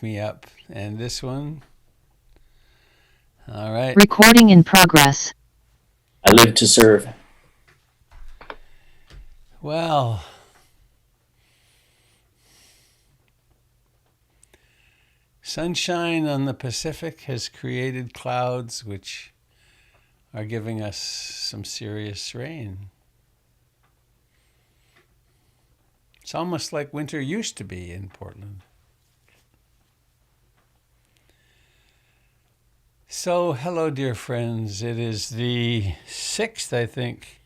Me up. And this one. All right. Recording in progress. I live to serve. Well, sunshine on the Pacific has created clouds which are giving us some serious rain. It's almost like winter used to be in Portland. So, hello, dear friends. It is the 6th, I think,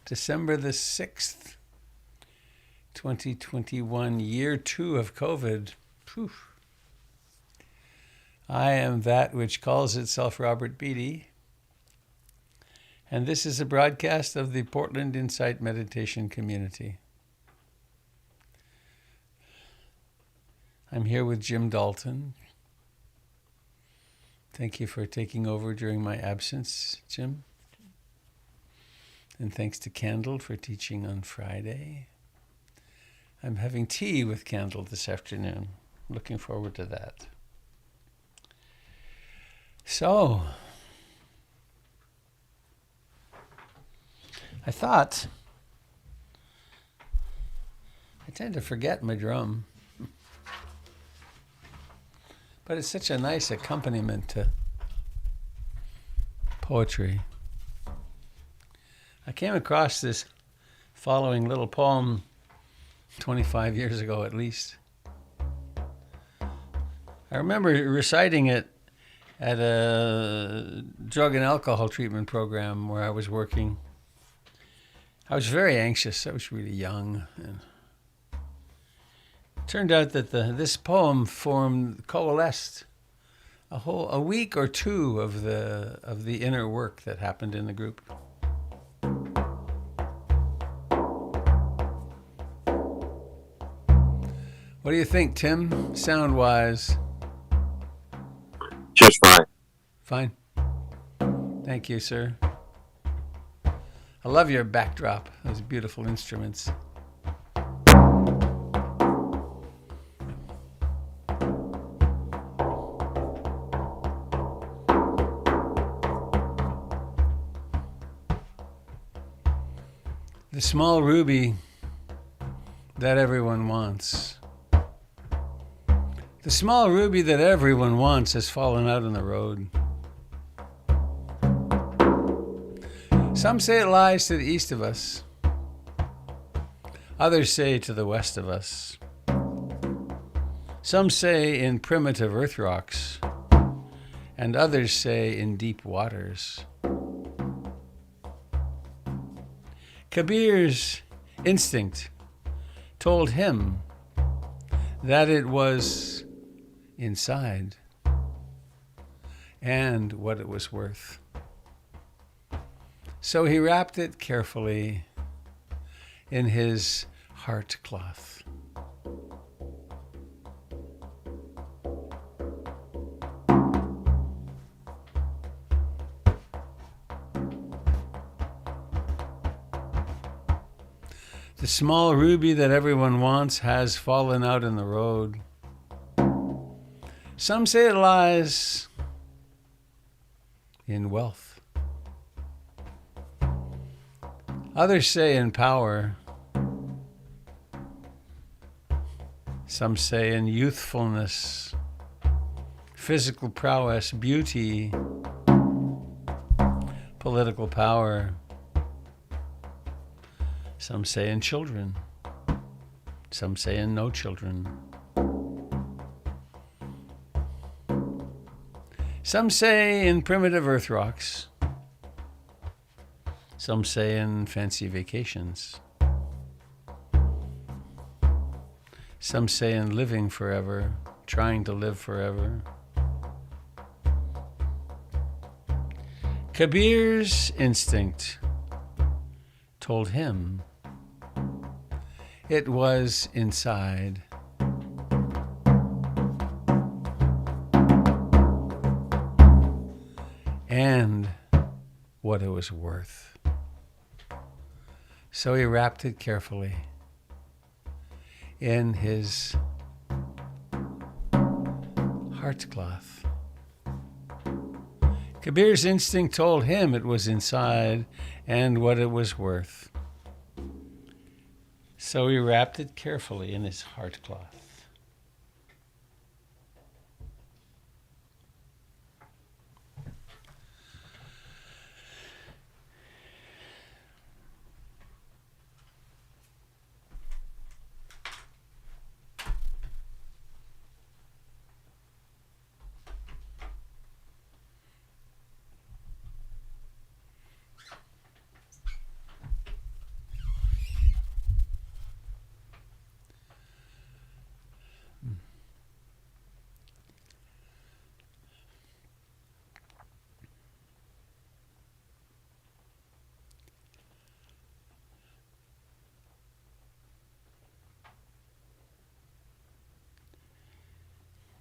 December the 6th, 2021, year 2 of COVID. Whew. I am that which calls itself Robert Beatty, and this is a broadcast of the Portland Insight Meditation Community. I'm here with Jim Dalton. Thank you for taking over during my absence, Jim. And thanks to Candle for teaching on Friday. I'm having tea with Candle this afternoon. Looking forward to that. So, I thought, I tend to forget my drum. But it's such a nice accompaniment to poetry. I came across this following little poem 25 years ago at least. I remember reciting it at a drug and alcohol treatment program where I was working. I was very anxious. I was really young. And it turned out that this poem coalesced a week or two of the inner work that happened in the group. What do you think, Tim? Sound-wise? Just fine. Fine. Thank you, sir. I love your backdrop. Those beautiful instruments. The small ruby that everyone wants. The small ruby that everyone wants has fallen out on the road. Some say it lies to the east of us. Others say to the west of us. Some say in primitive earth rocks, and others say in deep waters. Kabir's instinct told him that it was inside and what it was worth. So he wrapped it carefully in his heart cloth. The small ruby that everyone wants has fallen out in the road. Some say it lies in wealth. Others say in power. Some say in youthfulness, physical prowess, beauty, political power. Some say in children. Some say in no children. Some say in primitive earth rocks. Some say in fancy vacations. Some say in living forever, trying to live forever. Kabir's instinct told him it was inside. And what it was worth. So he wrapped it carefully in his heart cloth. Kabir's instinct told him it was inside and what it was worth. So he wrapped it carefully in his heart cloth.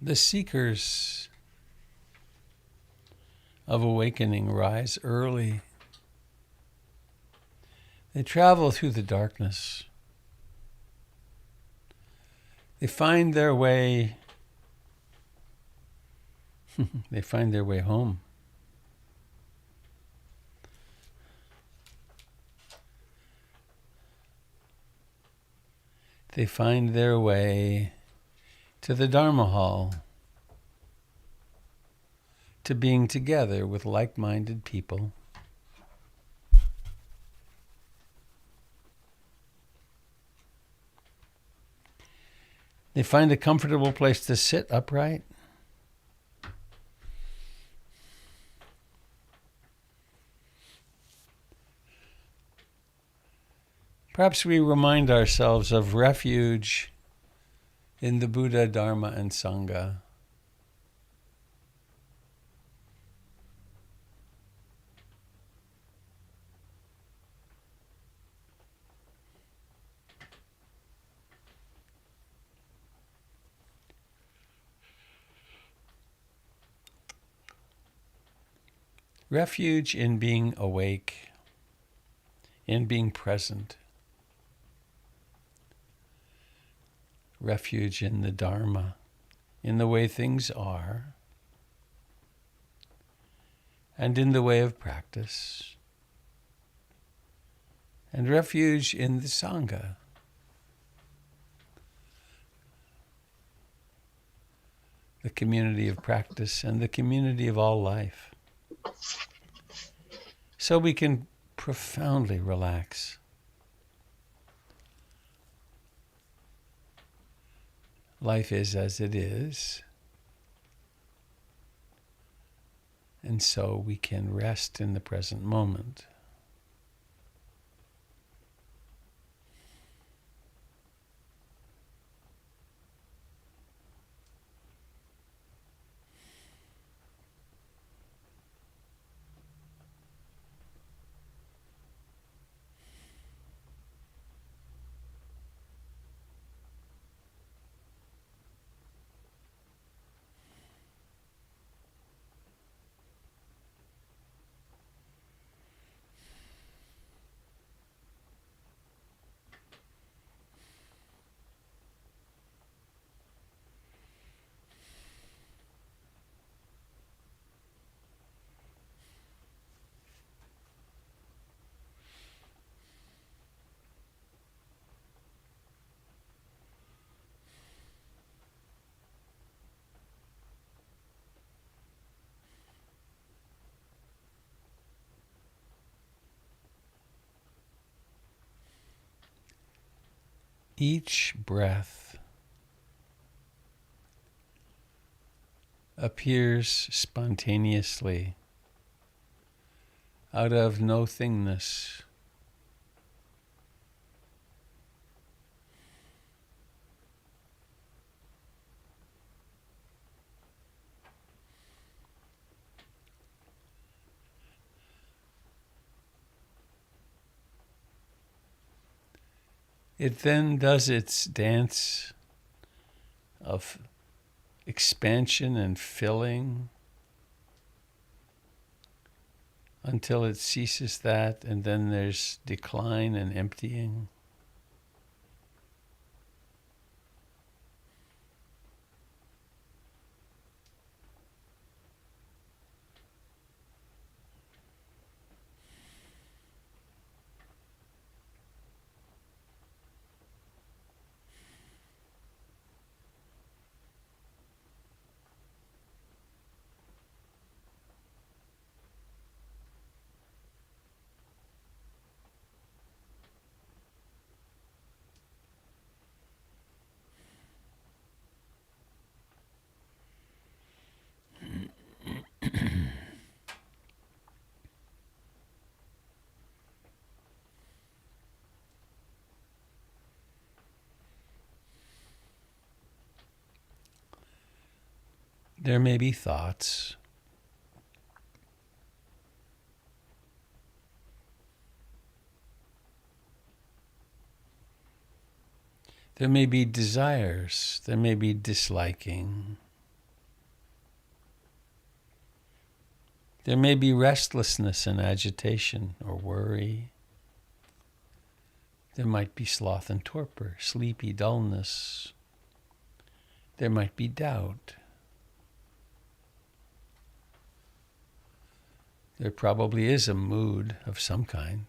The seekers of awakening rise early. They travel through the darkness. They find their way they find their way home. They find their way to the Dharma Hall, to being together with like-minded people. They find a comfortable place to sit upright. Perhaps we remind ourselves of refuge in the Buddha, Dharma, and Sangha. Refuge in being awake, in being present. Refuge in the Dharma, in the way things are, and in the way of practice. And refuge in the Sangha, the community of practice and the community of all life. So we can profoundly relax. Life is as it is, and so we can rest in the present moment. Each breath appears spontaneously out of no-thingness. It then does its dance of expansion and filling until it ceases that, and then there's decline and emptying. There may be thoughts. There may be desires. There may be disliking. There may be restlessness and agitation or worry. There might be sloth and torpor, sleepy dullness. There might be doubt. There probably is a mood of some kind.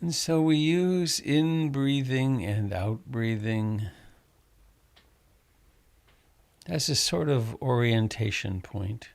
And so we use in-breathing and out-breathing as a sort of orientation point.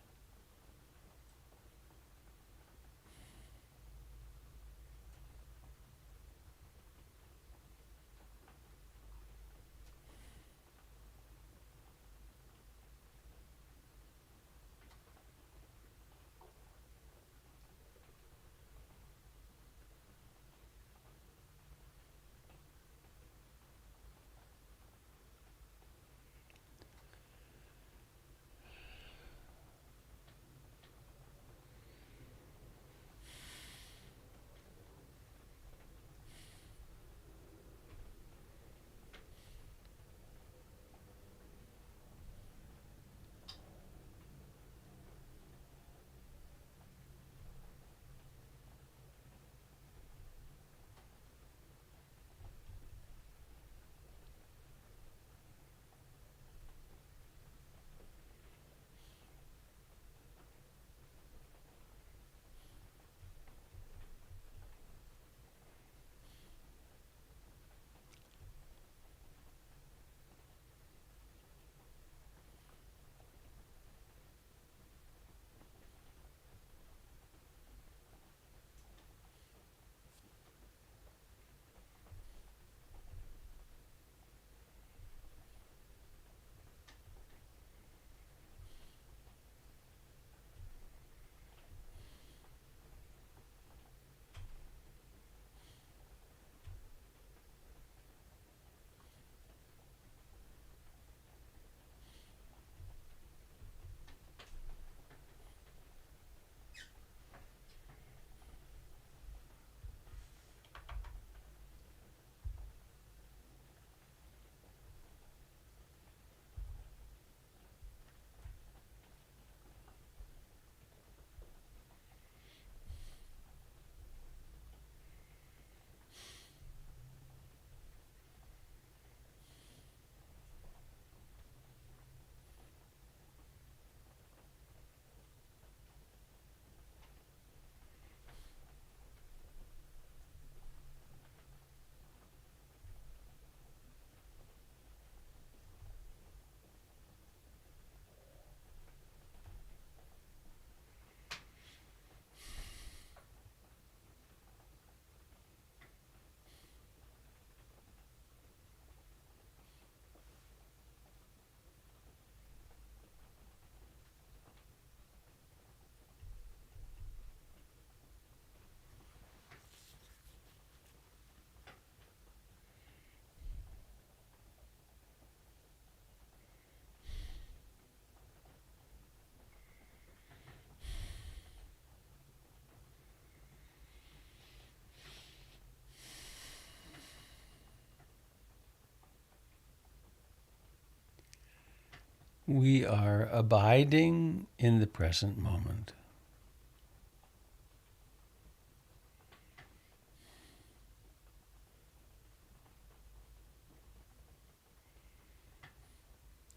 We are abiding in the present moment.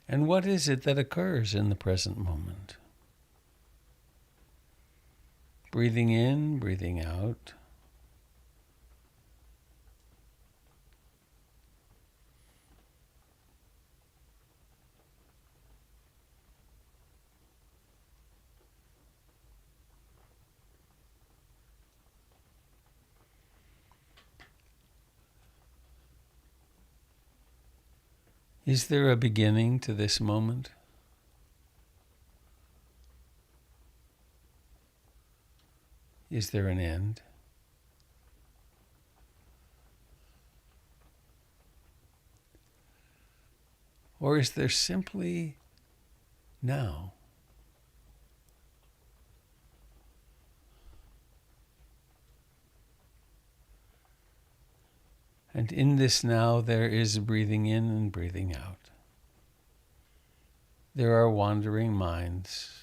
And what is it that occurs in the present moment? Breathing in, breathing out. Is there a beginning to this moment? Is there an end? Or is there simply now? And in this now, there is breathing in and breathing out. There are wandering minds.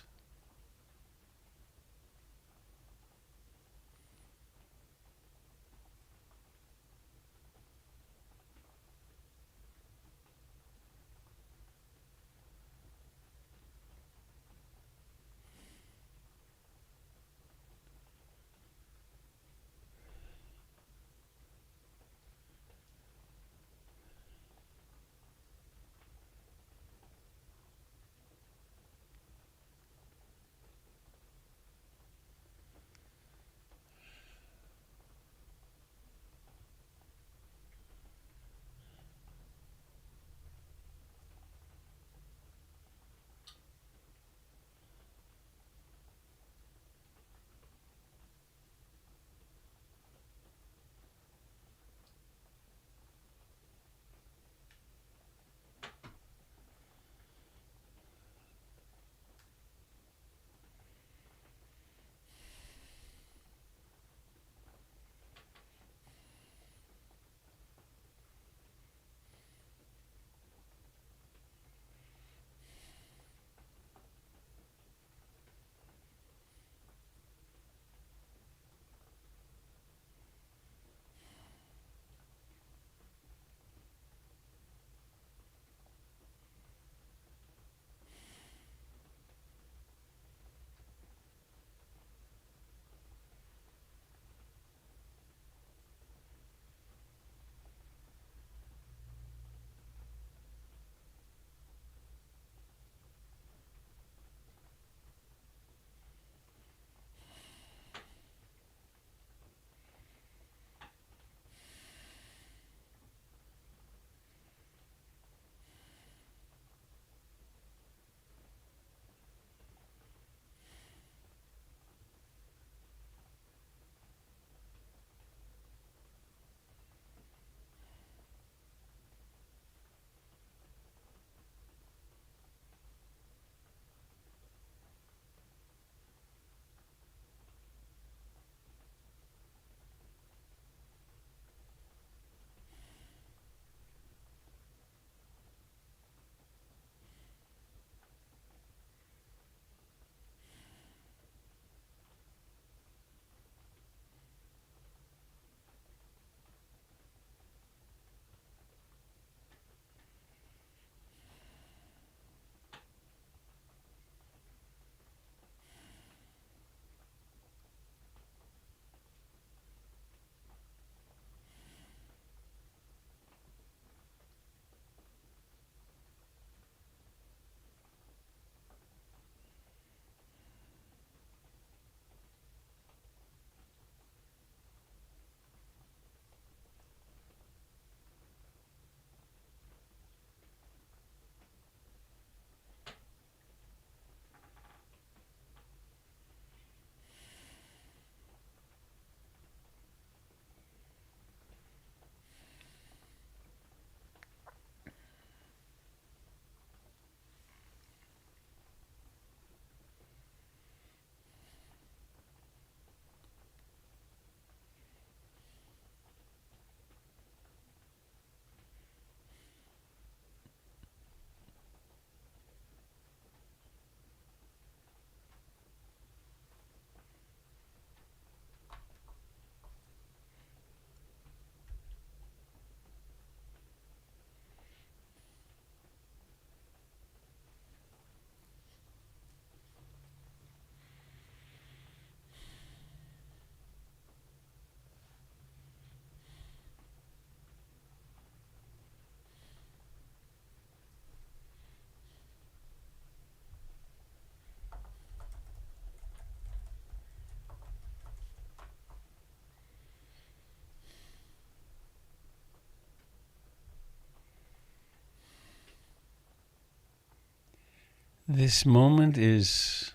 This moment is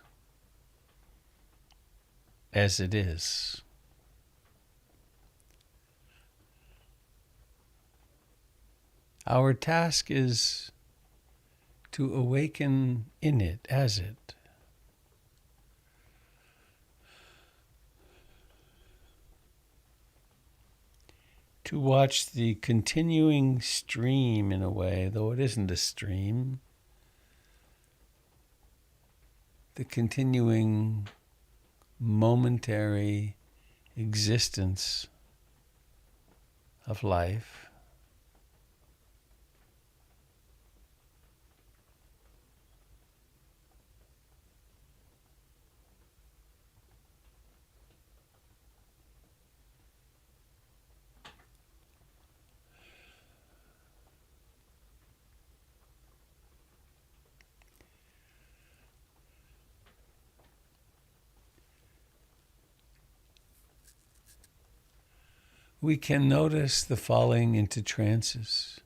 as it is. Our task is to awaken in it as it. To watch the continuing stream in a way, though it isn't a stream, the continuing momentary existence of life. We can notice the falling into trances.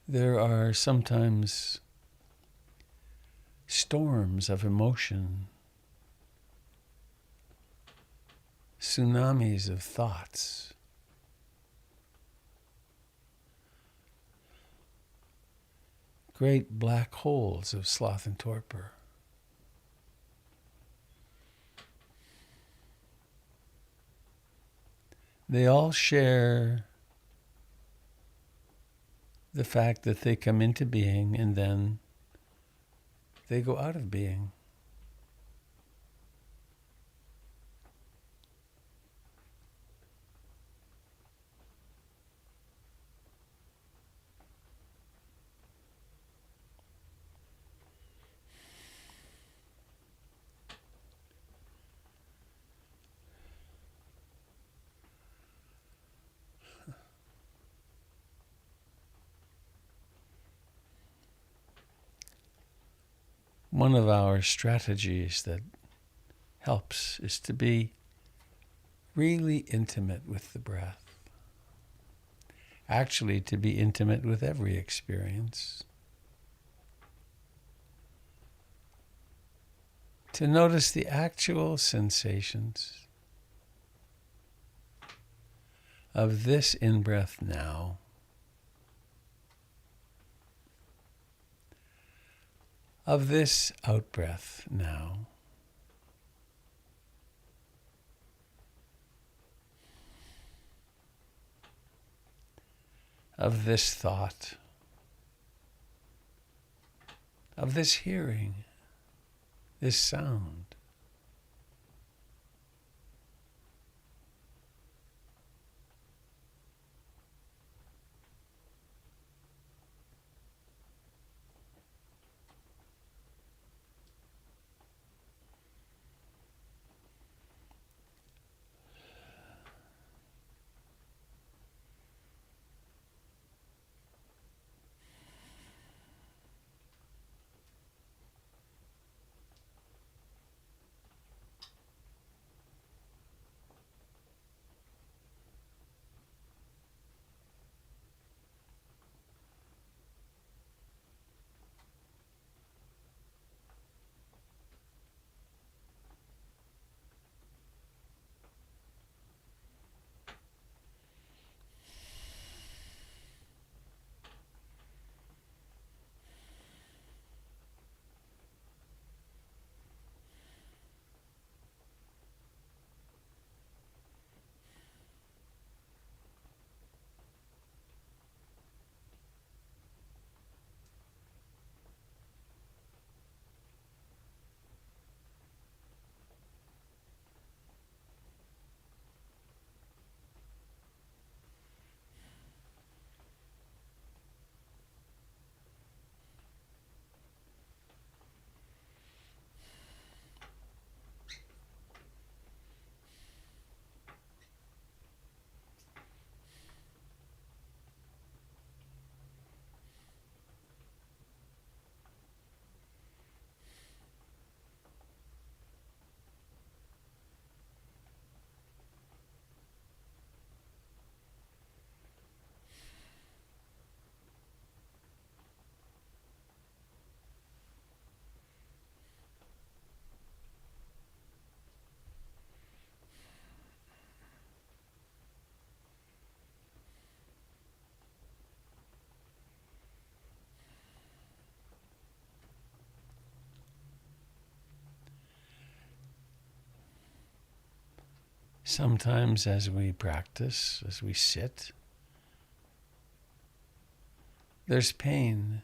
There are sometimes storms of emotion, tsunamis of thoughts, great black holes of sloth and torpor. They all share the fact that they come into being and then they go out of being. One of our strategies that helps is to be really intimate with the breath. Actually, to be intimate with every experience. To notice the actual sensations of this in-breath now. Of this out-breath now. Of this thought. Of this hearing. This sound. Sometimes as we practice, as we sit, there's pain.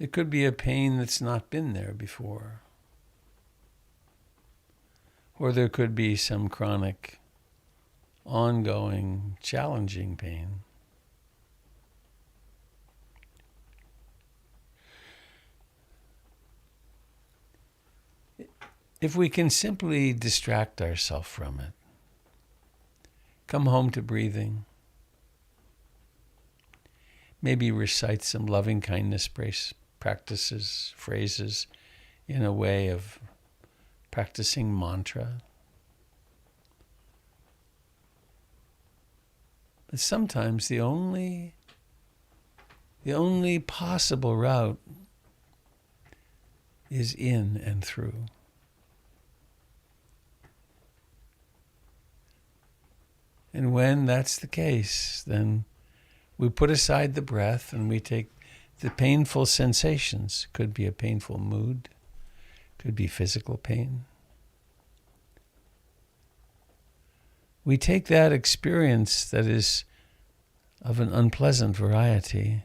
It could be a pain that's not been there before. Or there could be some chronic, ongoing, challenging pain. If we can simply distract ourselves from it, come home to breathing, maybe recite some loving kindness practices, phrases in a way of practicing mantra. But sometimes the only possible route is in and through. And when that's the case, then we put aside the breath and we take the painful sensations. Could be a painful mood, could be physical pain. We take that experience that is of an unpleasant variety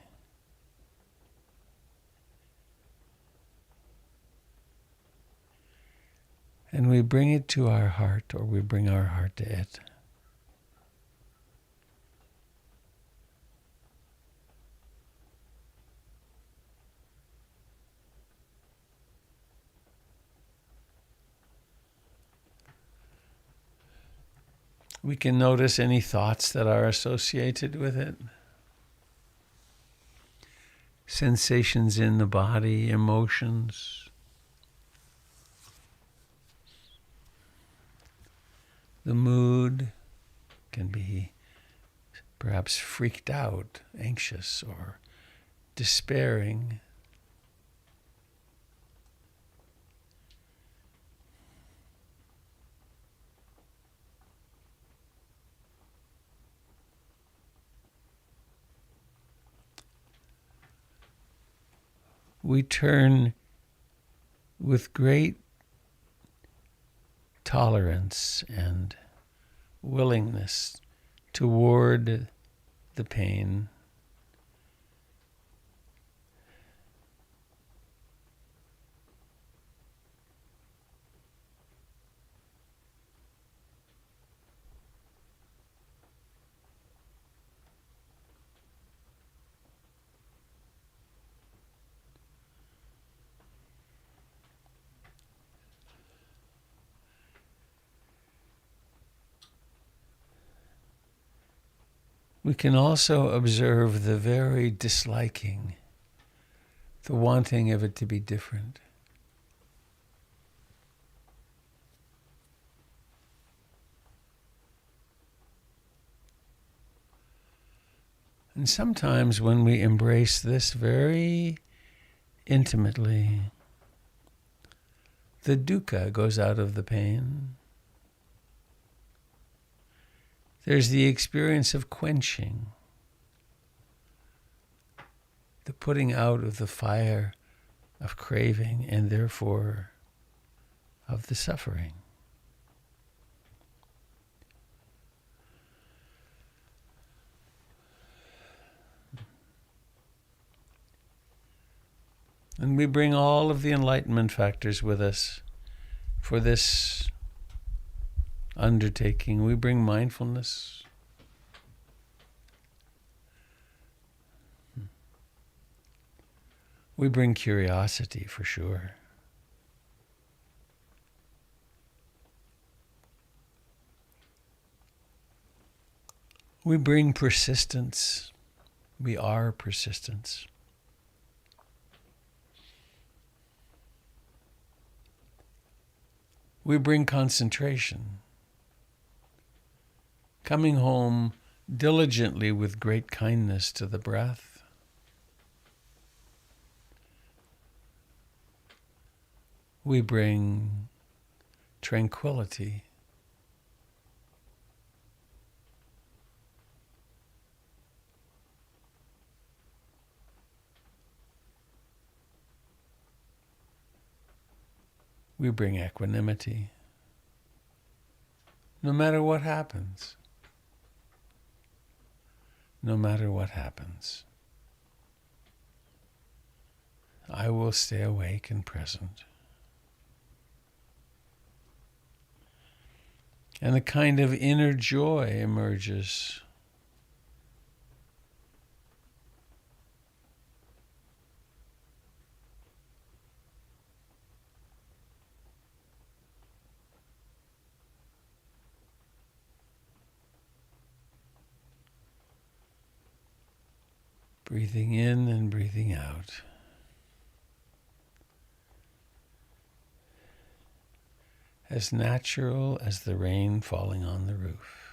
and we bring it to our heart, or we bring our heart to it. We can notice any thoughts that are associated with it. Sensations in the body, emotions. The mood can be perhaps freaked out, anxious, or despairing. We turn with great tolerance and willingness toward the pain. We can also observe the very disliking, the wanting of it to be different. And sometimes when we embrace this very intimately, the dukkha goes out of the pain. There's the experience of quenching, the putting out of the fire of craving and therefore of the suffering. And we bring all of the enlightenment factors with us for this undertaking. We bring mindfulness. We bring curiosity for sure. We bring persistence. We are persistence. We bring concentration. Coming home diligently with great kindness to the breath. We bring tranquility. we bring equanimity. No matter what happens. No matter what happens. I will stay awake and present. And a kind of inner joy emerges. Breathing in and breathing out. As natural as the rain falling on the roof.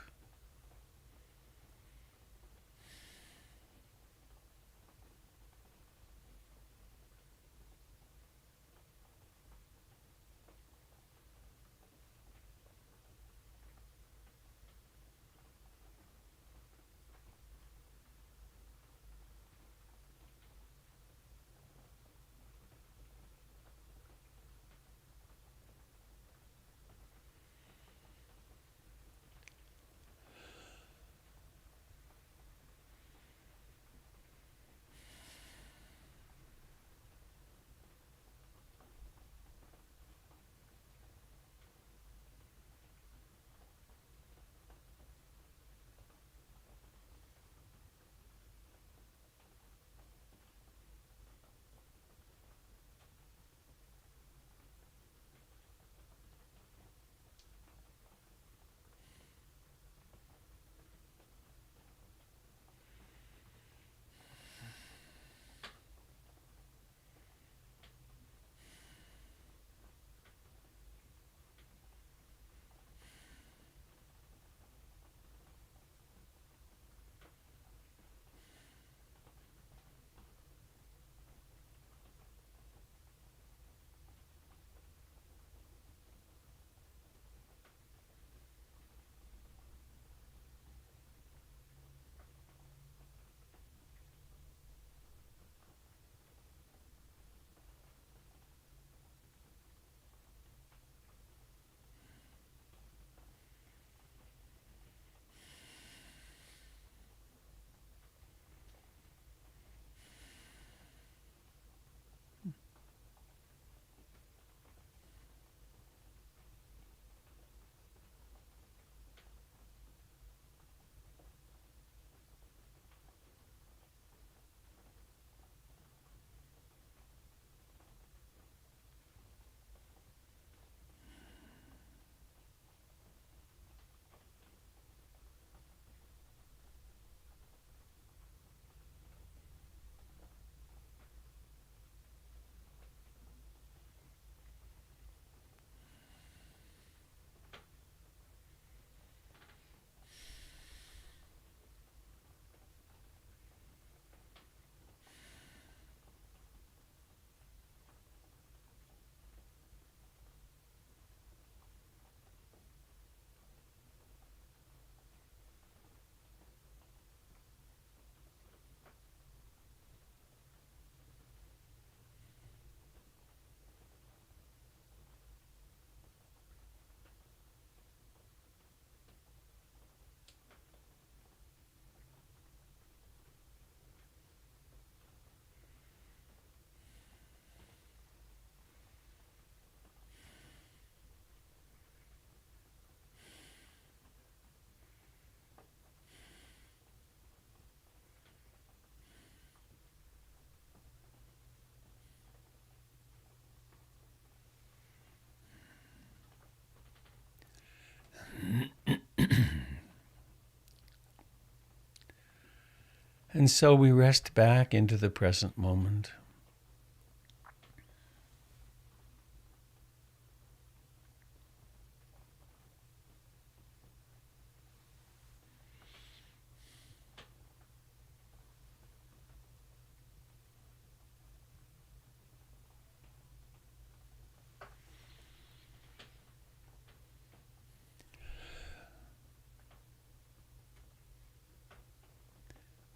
And so we rest back into the present moment.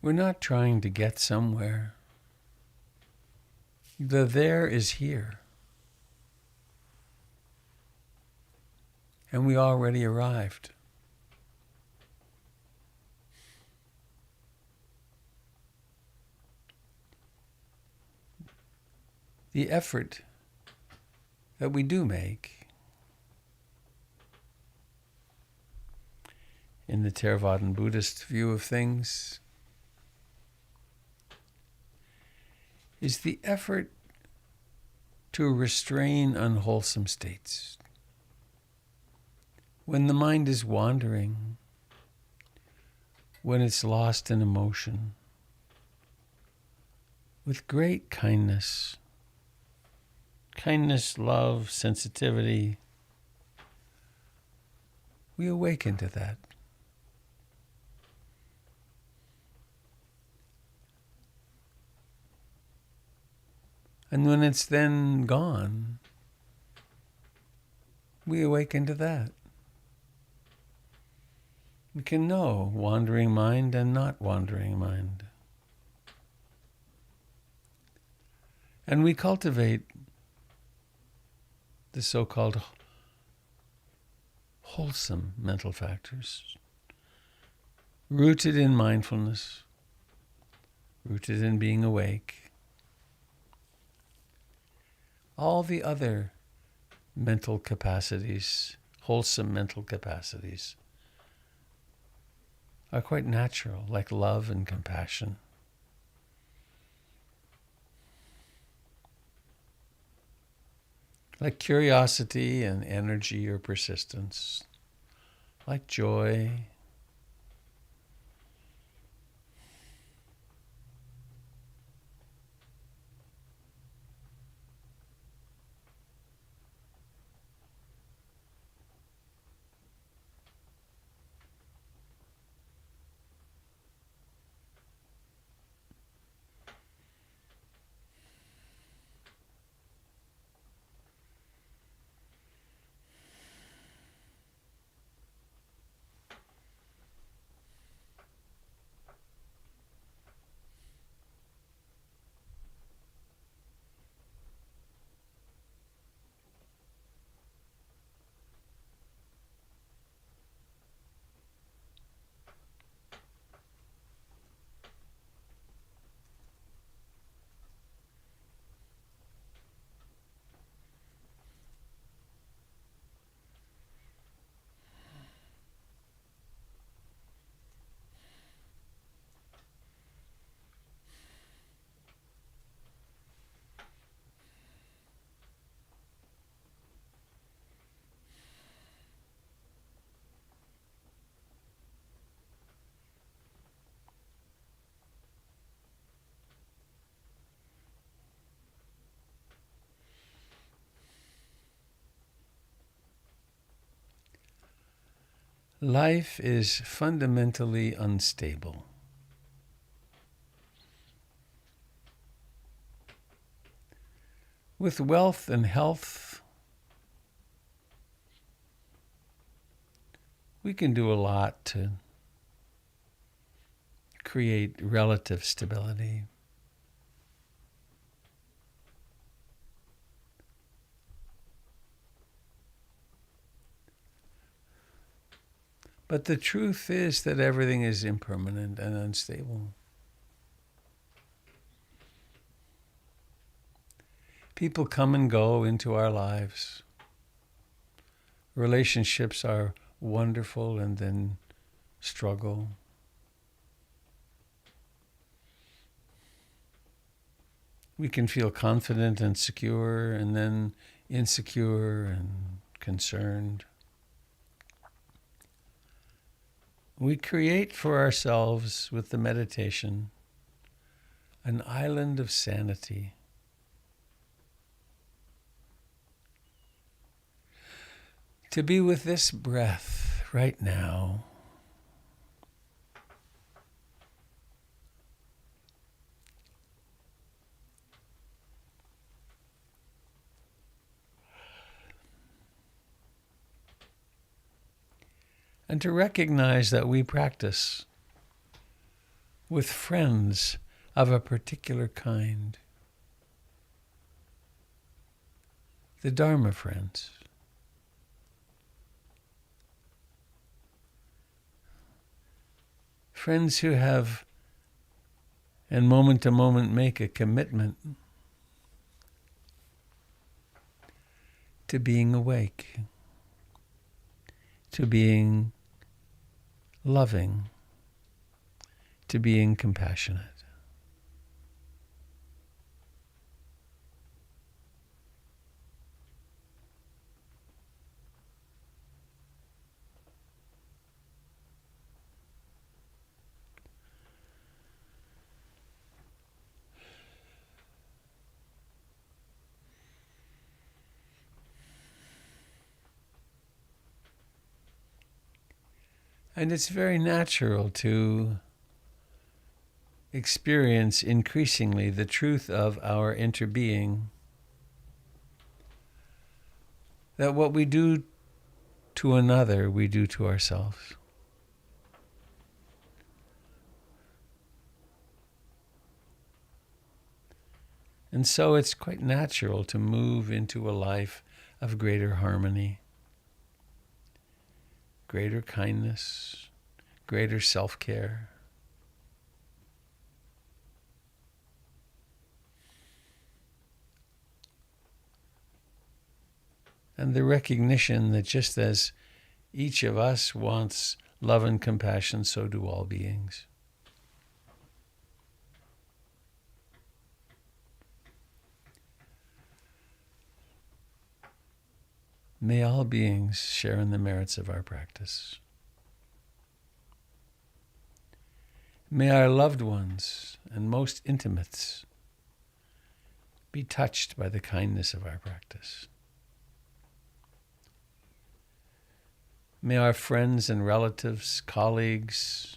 We're not trying to get somewhere. The there is here. and we already arrived. The effort that we do make in the Theravadan Buddhist view of things is the effort to restrain unwholesome states. When the mind is wandering, when it's lost in emotion, with great kindness, love, sensitivity, we awaken to that. And when it's then gone, we awaken to that. We can know wandering mind and not wandering mind. And we cultivate the so-called wholesome mental factors, rooted in mindfulness, rooted in being awake. All the other mental capacities, wholesome mental capacities, are quite natural, like love and compassion. Like curiosity and energy or persistence, like joy. Life is fundamentally unstable. With wealth and health, we can do a lot to create relative stability. But the truth is that everything is impermanent and unstable. People come and go into our lives. Relationships are wonderful and then struggle. We can feel confident and secure and then insecure and concerned. We create for ourselves with the meditation an island of sanity. To be with this breath right now. And to recognize that we practice with friends of a particular kind. The Dharma friends. Friends who have and moment to moment make a commitment to being awake, to being loving, to being compassionate. And it's very natural to experience increasingly the truth of our interbeing, that what we do to another, we do to ourselves. And so it's quite natural to move into a life of greater harmony, greater kindness, greater self-care. And the recognition that just as each of us wants love and compassion, so do all beings. May all beings share in the merits of our practice. May our loved ones and most intimates be touched by the kindness of our practice. May our friends and relatives, colleagues,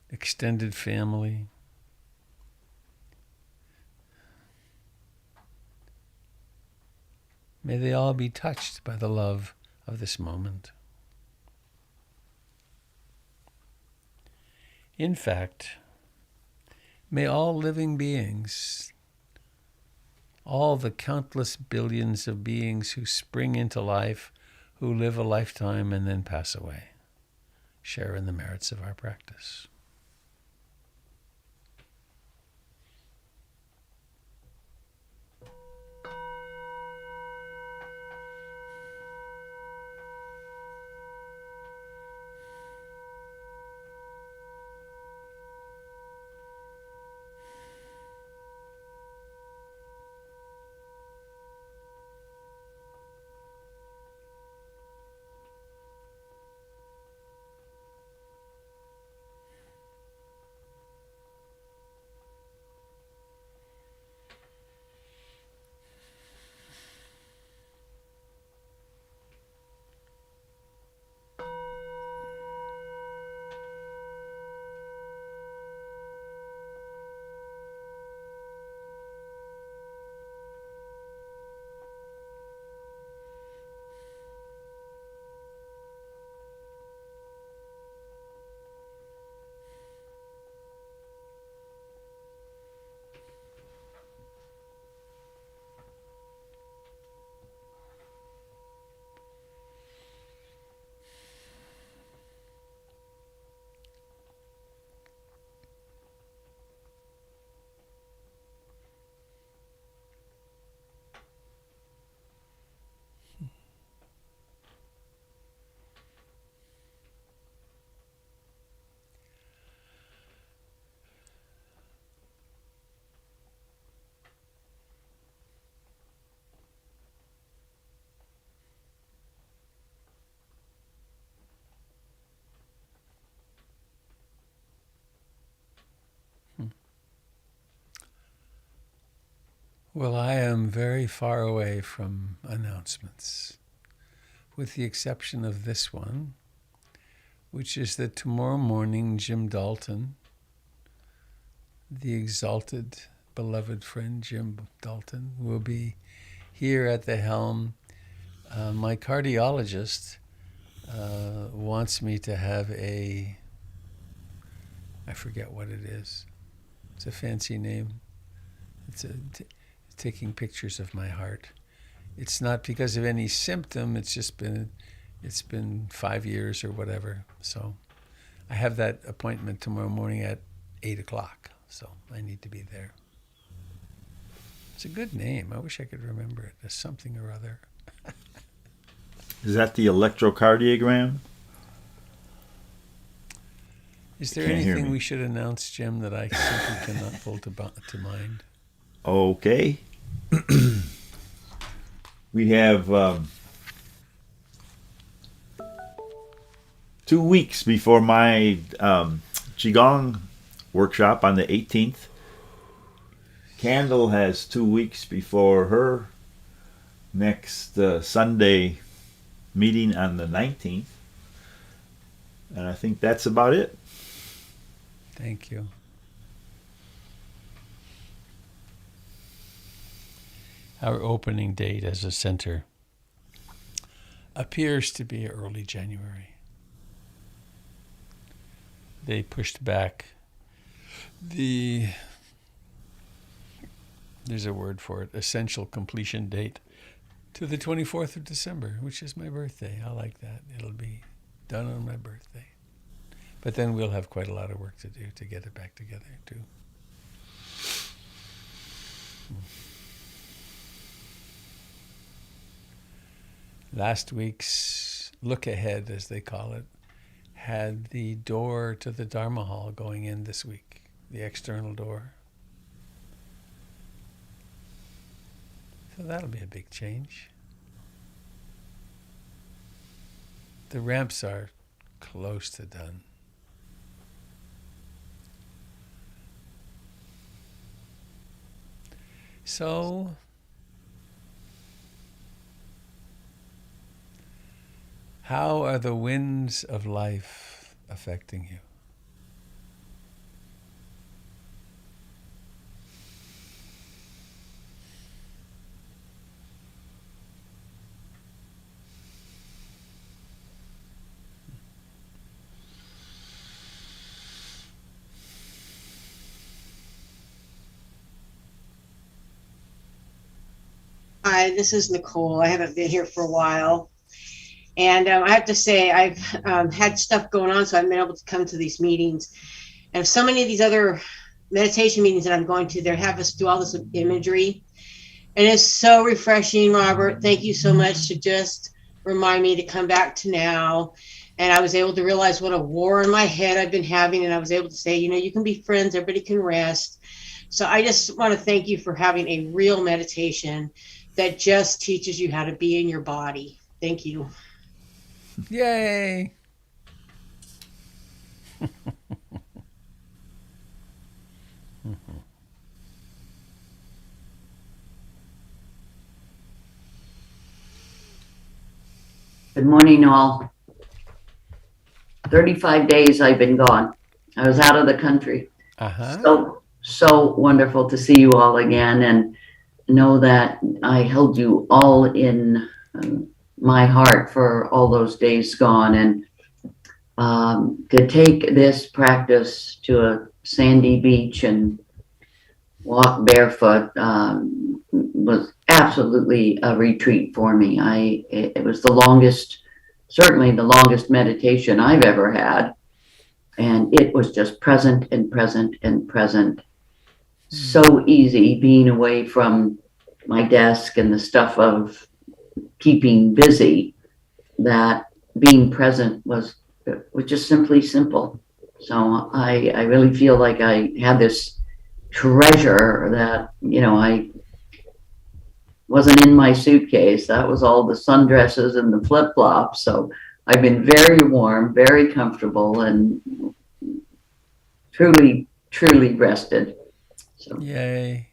extended family, may they all be touched by the love of this moment. In fact, may all living beings, all the countless billions of beings who spring into life, who live a lifetime and then pass away, share in the merits of our practice. Well, I am very far away from announcements, with the exception of this one, which is that tomorrow morning Jim Dalton, the exalted, beloved friend Jim Dalton, will be here at the helm. My cardiologist wants me to have I forget what it is. It's a fancy name. It's taking pictures of my heart. It's not because of any symptom, it's just been It's been 5 years or whatever. So I have that appointment tomorrow morning at 8 o'clock. So I need to be there. It's a good name. I wish I could remember it. There's something or other. Is that the electrocardiogram? Is there Can't hear anything me. we should announce, Jim, that I simply cannot pull to mind? Okay. We have 2 weeks before my Qigong workshop on the 18th. Candle has 2 weeks before her next Sunday meeting on the 19th. And I think that's about it. Thank you. Our opening date as a center appears to be early January. They pushed back there's a word for it, essential completion date to the 24th of December, which is my birthday. I like that. It'll be done on my birthday. But then we'll have quite a lot of work to do to get it back together, too. Last week's look ahead, as they call it, had the door to the Dharma Hall going in this week, the external door. So that'll be a big change. The ramps are close to done. So, how are the winds of life affecting you? Hi, this is Nicole. I haven't been here for a while. And I have to say, I've had stuff going on, so I haven't been able to come to these meetings. And so many of these other meditation meetings that I'm going to, they have us do all this imagery. And it's so refreshing, Robert. Thank you so much to just remind me to come back to now. And I was able to realize what a war in my head I've been having. And I was able to say, you can be friends. Everybody can rest. So I just want to thank you for having a real meditation that just teaches you how to be in your body. Thank you. Yay! Good morning, all. 35 days I've been gone. I was out of the country. So wonderful to see you all again and know that I held you all in my heart for all those days gone. And to take this practice to a sandy beach and walk barefoot was absolutely a retreat for me. It was the longest, certainly the longest meditation I've ever had. And it was just present and present and present. So easy being away from my desk and the stuff of keeping busy, that being present was just simply simple. So I really feel like I had this treasure that, I wasn't in my suitcase. That was all the sundresses and the flip-flops. So I've been very warm, very comfortable, and truly, truly rested. So, Yay.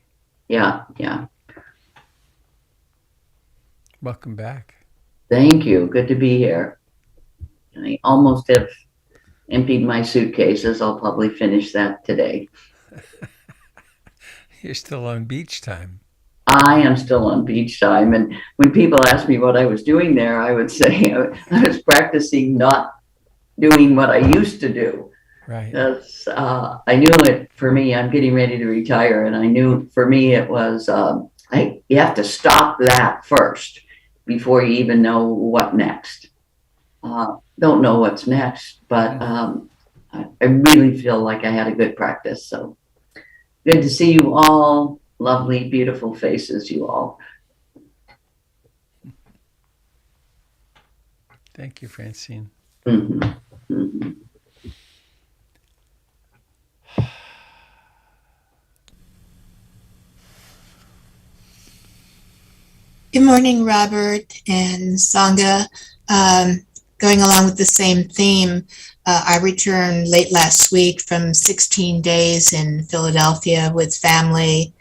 Yeah. Welcome back. Thank you. Good to be here. I almost have emptied my suitcases. I'll probably finish that today. You're still on beach time. I am still on beach time. And when people ask me what I was doing there, I would say I was practicing not doing what I used to do. Right. Because I knew it for me, I'm getting ready to retire. And I knew for me it was, you have to stop that first before you even know what next. Don't know what's next, but I really feel like I had a good practice. So good to see you all. Lovely, beautiful faces, you all. Thank you, Francine. Mm-hmm. Mm-hmm. Good morning, Robert and Sangha. Going along with the same theme, I returned late last week from 16 days in Philadelphia with family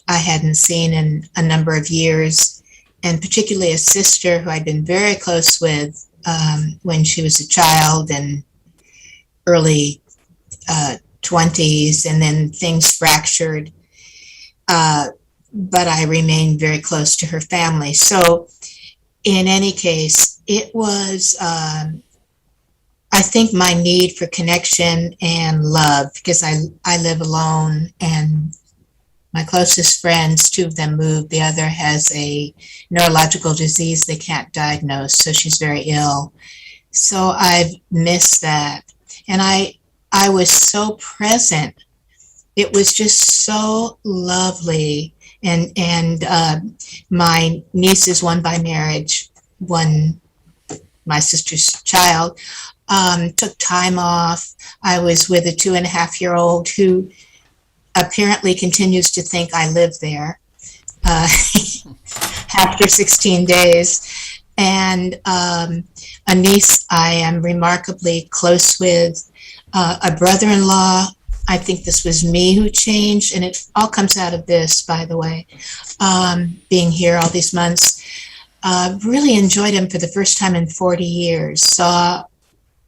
I hadn't seen in a number of years, and particularly a sister who I'd been very close with when she was a child and early 20s, and then things fractured. But I remained very close to her family. So in any case, it was, I think, my need for connection and love, because I live alone, and my closest friends, two of them moved. The other has a neurological disease they can't diagnose, so she's very ill. So I've missed that. And I was so present. It was just so lovely. And my nieces, one by marriage, one my sister's child, took time off. I was with a 2.5-year-old who apparently continues to think I live there after 16 days. And a niece I am remarkably close with, a brother-in-law. I think this was me who changed, and it all comes out of this, by the way, being here all these months. Really enjoyed him for the first time in 40 years, saw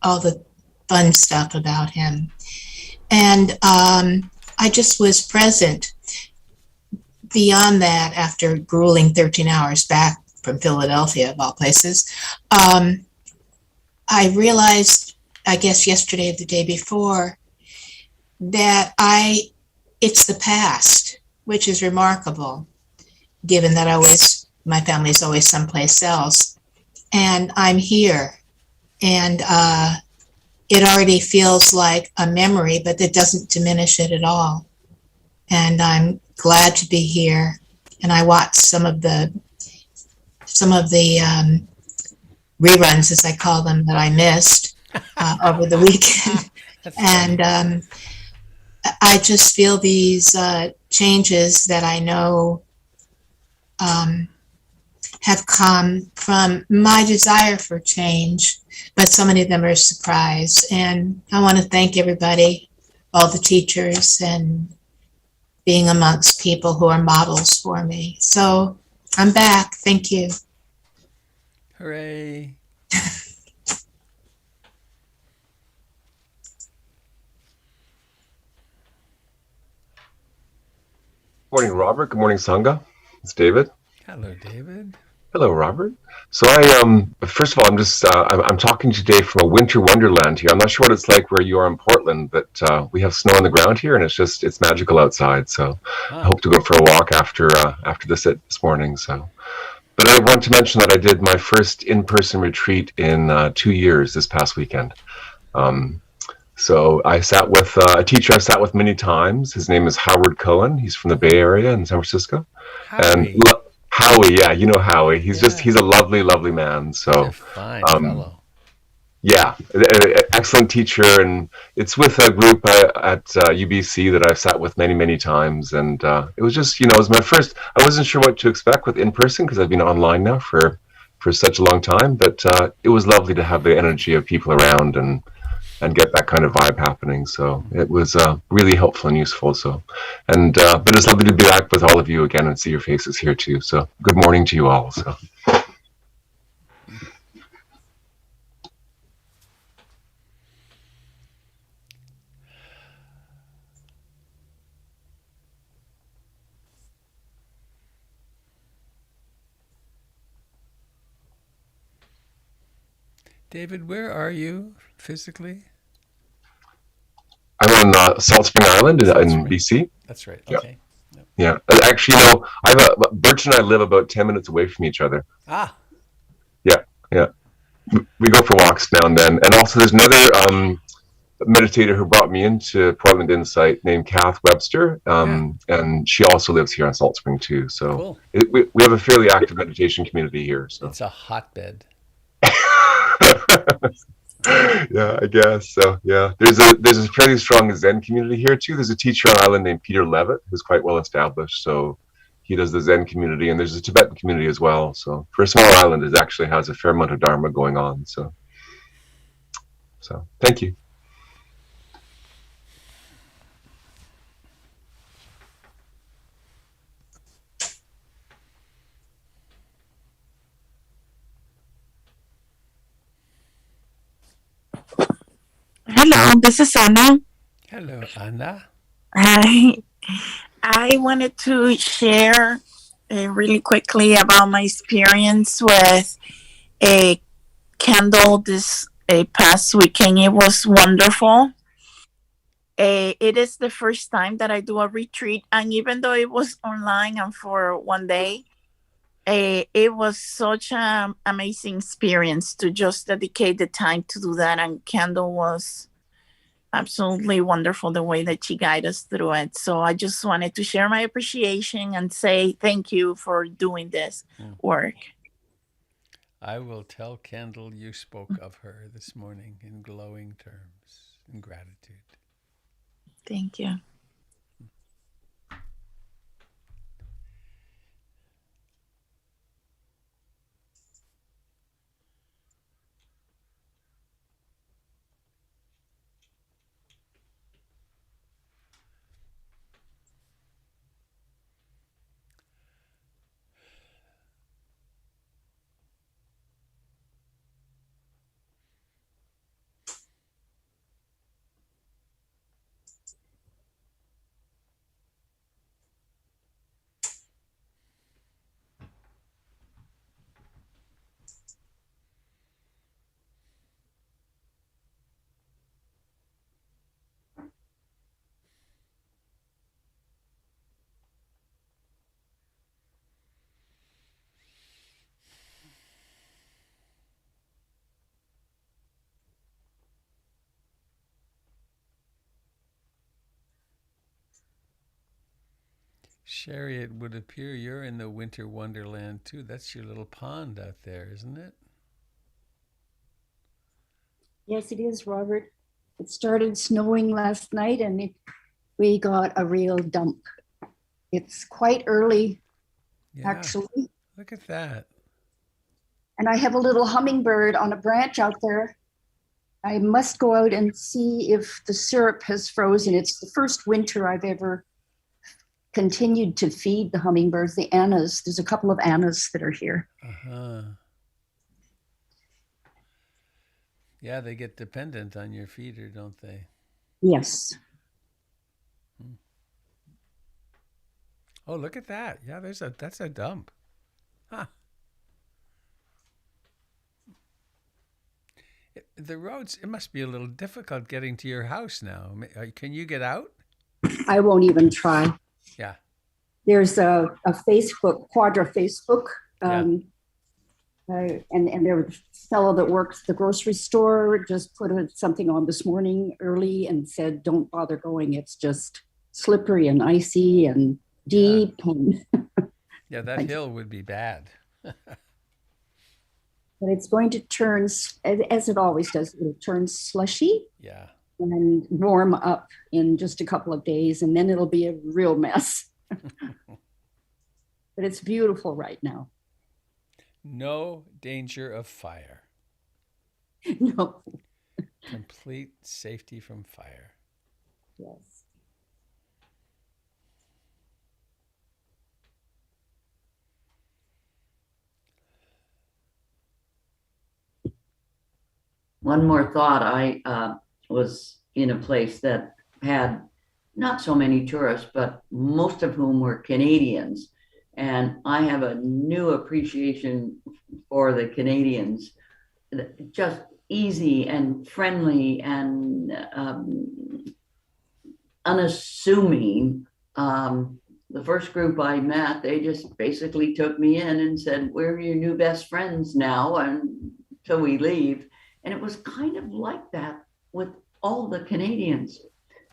all the fun stuff about him. And I just was present. Beyond that, after grueling 13 hours back from Philadelphia, of all places, I realized, I guess yesterday or the day before, that it's the past, which is remarkable, given that my family is always someplace else, and I'm here, and it already feels like a memory, but it doesn't diminish it at all. And I'm glad to be here, and I watched some of the reruns, as I call them, that I missed over the weekend. And I just feel these changes that I know have come from my desire for change, but so many of them are a surprise. And I want to thank everybody, all the teachers, and being amongst people who are models for me. So I'm back. Thank you. Hooray. Morning, Robert. Good morning, Sangha. It's David. Hello, David. Hello, Robert. So first of all, I'm talking today from a winter wonderland here. I'm not sure what it's like where you are in Portland, but we have snow on the ground here, and it's magical outside. So I hope to go for a walk after this morning. So, but I want to mention that I did my first in-person retreat in 2 years this past weekend. So I sat with a teacher I've sat with many times. His name is Howard Cohen. He's from the Bay Area in San Francisco. Howie. And Howie, yeah, you know Howie. He's a lovely, lovely man. So fine fellow. Yeah, excellent teacher, and it's with a group at UBC that I've sat with many, many times. And it was just, it was my first. I wasn't sure what to expect with in person because I've been online now for such a long time. But it was lovely to have the energy of people around and get that kind of vibe happening. So it was really helpful and useful. So, but it's lovely to be back with all of you again and see your faces here too. So good morning to you all. So. David, where are you physically? I'm on Salt Spring Island in BC. That's right. Yeah. Okay. Yep. Yeah. Actually, Birch and I live about 10 minutes away from each other. Ah. Yeah. Yeah. we go for walks now and then. And also, there's another meditator who brought me into Portland Insight named Kath Webster, and she also lives here in Salt Spring too. So Cool. we have a fairly active meditation community here. So It's a hotbed. yeah, I guess so. Yeah, there's a fairly strong Zen community here too. There's a teacher on island named Peter Levitt who's quite well established. So he does the Zen community, and there's a Tibetan community as well. So for a small island, it actually has a fair amount of Dharma going on. So thank you. Hello, this is Anna. Hello, Anna. Hi. I wanted to share really quickly about my experience with a candle this past weekend. It was wonderful. It is the first time that I do a retreat, and even though it was online and for one day, it was such an amazing experience to just dedicate the time to do that. And candle was absolutely wonderful the way that she guided us through it. So I just wanted to share my appreciation and say thank you for doing this work. I will tell Kendall you spoke of her this morning in glowing terms in gratitude. Thank you. Sherry, it would appear you're in the winter wonderland too. That's your little pond out there, isn't it? Yes, it is, Robert. It started snowing last night and we got a real dump. It's quite early, actually. Look at that. And I have a little hummingbird on a branch out there. I must go out and see if the syrup has frozen. It's the first winter I've ever continued to feed the hummingbirds, the Annas. There's a couple of Annas that are here. Yeah, they get dependent on your feeder, don't they? Yes. Oh, look at that. Yeah, that's a dump. Huh. The roads, it must be a little difficult getting to your house now. Can you get out? I won't even try. Yeah. There's a Facebook, Quadra Facebook. And there was a fellow that works at the grocery store just put something on this morning early and said, don't bother going. It's just slippery and icy and deep. Yeah, that hill would be bad. But it's going to turn, as it always does, it'll turn slushy. Yeah. And warm up in just a couple of days, and then it'll be a real mess. But it's beautiful right now. No danger of fire. No. Complete safety from fire. Yes. One more thought. I was in a place that had not so many tourists, but most of whom were Canadians. And I have a new appreciation for the Canadians, just easy and friendly and unassuming. The first group I met, they just basically took me in and said, we're your new best friends now. And till we leave. And it was kind of like that with all the Canadians.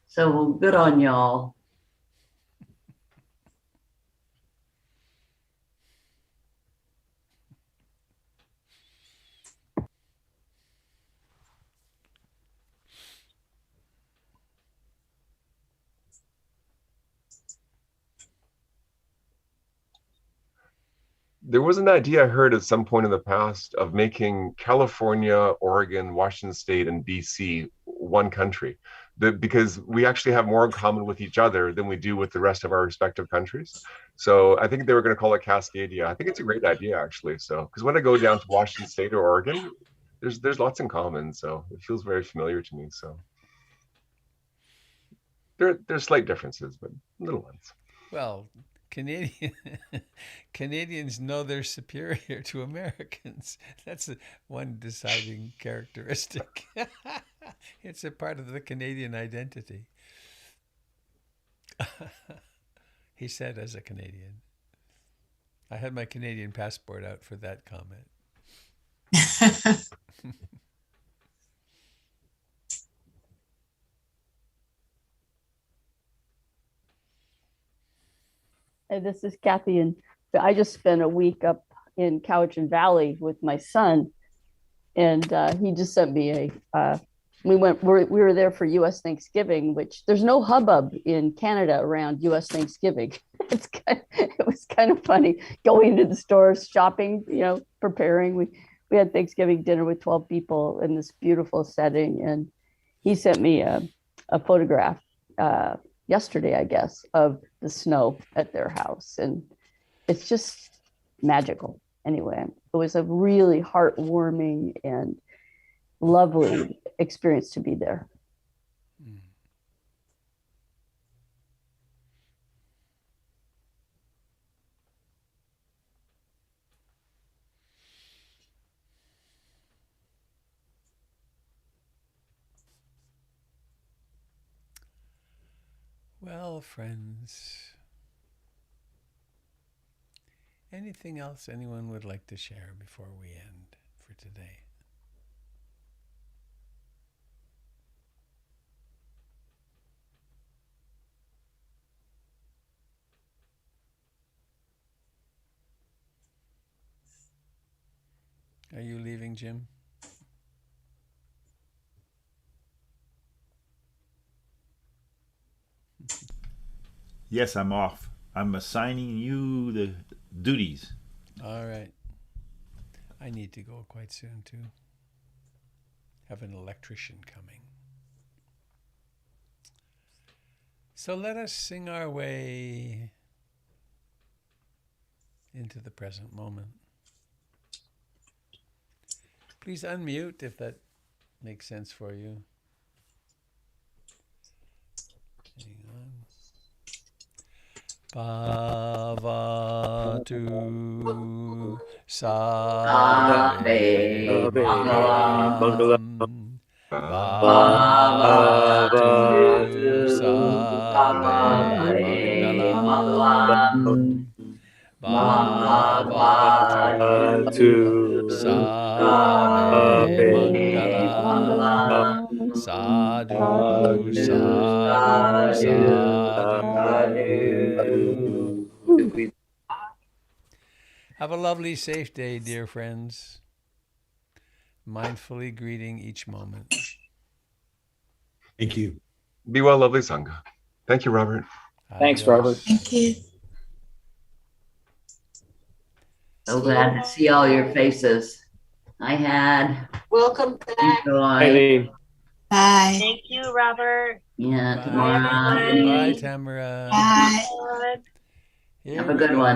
So good on y'all. There was an idea I heard at some point in the past of making California, Oregon, Washington State, and BC one country, because we actually have more in common with each other than we do with the rest of our respective countries. So I think they were going to call it Cascadia. I think it's a great idea, actually. So because when I go down to Washington State or Oregon, there's lots in common. So it feels very familiar to me. So there's slight differences, but little ones. Well, Canadians know they're superior to Americans. That's one deciding characteristic. It's a part of the Canadian identity. He said as a Canadian. I had my Canadian passport out for that comment. Hey, this is Kathy, and I just spent a week up in Cowichan Valley with my son, and he just sent me we were there for U.S. Thanksgiving, which there's no hubbub in Canada around U.S. Thanksgiving. It was kind of funny going to the stores, shopping, preparing. We had Thanksgiving dinner with 12 people in this beautiful setting, and he sent me a photograph yesterday, I guess, of the snow at their house. And it's just magical. Anyway, it was a really heartwarming and lovely experience to be there. Well, friends, anything else anyone would like to share before we end for today? Are you leaving, Jim? Yes, I'm off. I'm assigning you the duties. All right. I need to go quite soon, too. Have an electrician coming. So let us sing our way into the present moment. Please unmute if that makes sense for you. Hang on. Bhavatu Sabe Mangalam. Bhavatu Sabe Mangalam. Bhavatu Sabe Mangalam. Sadhu, sadhu, sadhu. Have a lovely, safe day, dear friends. Mindfully greeting each moment. Thank you. Be well, lovely Sangha. Thank you, Robert. Thanks, Robert. Thank you. So glad to see all your faces. I had. Welcome back. Enjoy. Eileen. Bye. Thank you, Robert. Yeah, Bye. tomorrow. Bye, Tamara. Bye. Here Have a we good go. one.